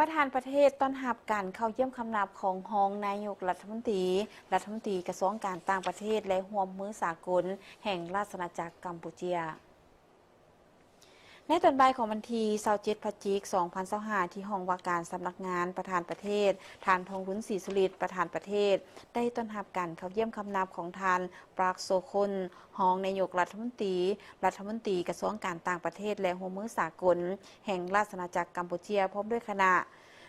ประธานประเทศต้อนรับการเข้าเยี่ยมคำนับของรองนายกรัฐมนตรีกระทรวงการต่างประเทศและร่วมมือสากลแห่งราชอาณาจักรกัมพูชาในตอนบ่ายของวันที่27 พฤศจิกายน 2025 ที่ห้องว่าการสำนักงานประธานประเทศทานทองรุ้นศรีสุริตประธานประเทศได้ต้อนรับการเข้าเยี่ยมคำนับของทานปรากโซคนรองนายกรัฐมนตรีกระทรวงการต่างประเทศและร่วมมือสากลแห่งราชอาณาจักรกัมพูชาพร้อมด้วยคณะ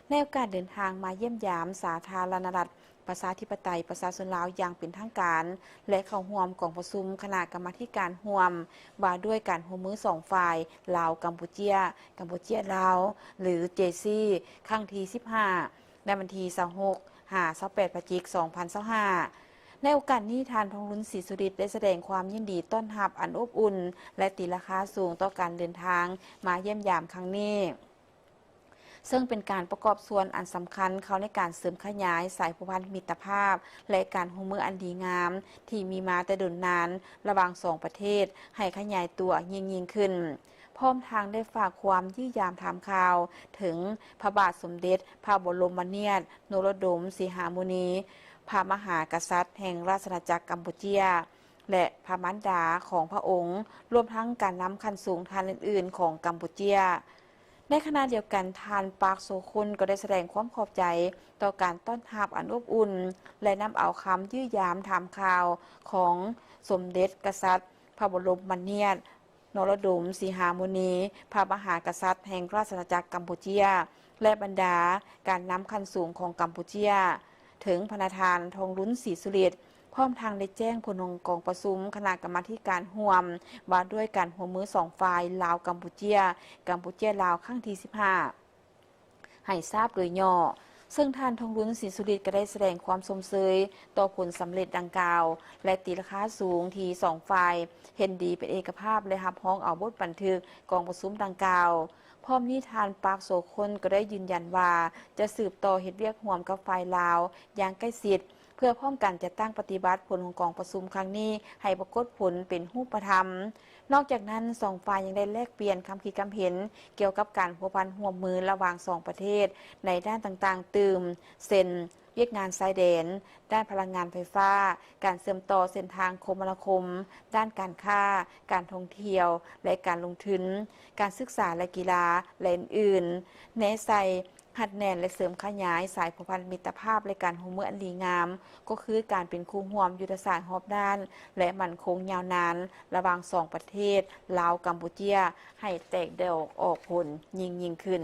ในโอกาสเดินทางมาเยี่ยมยามสาธารณรัฐประชาธิปไตยประชาชนลาวอย่างเป็นทางการและเข้าร่วมกองประชุมคณะกรรมาการร่วมว่าด้วยการร่วมมือ2ฝ่ายลาวกัมพูชาลาวหรือ JC ครั้งที่15ในวันที่26-28 พฤศจิกายน 2025ในโอกาสนี้ทานทองรุ้นศรีสุริตได้แสดงความยินดีต้อนรับอันอบอุ่นและตีราคาสูงต่อการเดินทางมาเยี่ยมยามครั้งนี้ซึ่งเป็นการประกอบส่วนอันสำคัญเข้าในการเสริมขยายสายผูกพันมิตรภาพและการร่วมมืออันดีงามที่มีมาแต่ดนนานระหว่างสองประเทศให้ขยายตัวยิ่งขึ้นพร้อมทางได้ฝากความยื้อยามถามข่าวถึงพระบาทสมเด็จพระบรมเนียดนโรดมสีหมุนีพระมหากษัตริย์แห่งราชอาณาจักรกัมพูชาและพระมารดาของพระองค์รวมทั้งการนำคันสูงทานอื่นๆของกัมพูชาในขณะเดียวกันทานปาร์คโซคุนก็ได้แสดงความขอบใจต่อการต้อนรับอันอบอุ่นและนำเอาคำยื้อยามถามข่าวของสมเด็จกษัตริย์พระบรมเนียดนรดมสีหมุนีพระมหากษัตริย์แห่งราชอาณาจักรกัมพูชาและบรรดาการนำคันสูงของกัมพูชาถึงพระทานทองรุ้นศรีสุริตพร้อมทางได้แจ้งผลกองประชุมคณะกรรมาการร่วมว่าด้วยการร่วมมือ2ฝ่ายลาวกัมพูชาลาวครั้งที่15ให้ทราบโดยย่อซึ่งท่านทองรุ้นศรีสุริตก็ได้แสดงความสมเสยต่อผลสำเร็จดังกล่าวและตีราคาสูงที่2ฝ่ายเห็นดีเป็นเอกภาพและรับพ้องเอาบทบันทึกกองประชุมดังกล่าวพร้อมนี้ทานปาร์คโซคนก็ได้ยืนยันว่าจะสืบต่อเฮ็ดเวียกร่วมกับฝ่ายลาวอย่างใกล้ชิดเพื่อพร้อมกันจะตั้งปฏิบัติผลของกองประชุมครั้งนี้ให้ปรากฏผลเป็นรูปธรรมนอกจากนั้นสองฝ่ายยังได้แลกเปลี่ยนคำคิดคำเห็นเกี่ยวกับการพัวพันร่วมมือระหว่าง2ประเทศในด้านต่างๆตื่มเซ็นเวียกงานชายแดนด้านพลังงานไฟฟ้าการเชื่อมต่อเส้นทางคมนาคมด้านการค้าการท่องเที่ยวและการลงทุนการศึกษาและกีฬาและอื่นๆในใส่หัดแน่นและเสริมขยายสายผูกพันมิตรภาพและการร่วมมืออันดีงามก็คือการเป็นคู่ร่วมยุทธศาสตร์รอบด้านและมั่นคงยาวนานระหว่าง2ประเทศลาวกัมพูชาให้แตกเดี่ยวออกผลยิ่งขึ้น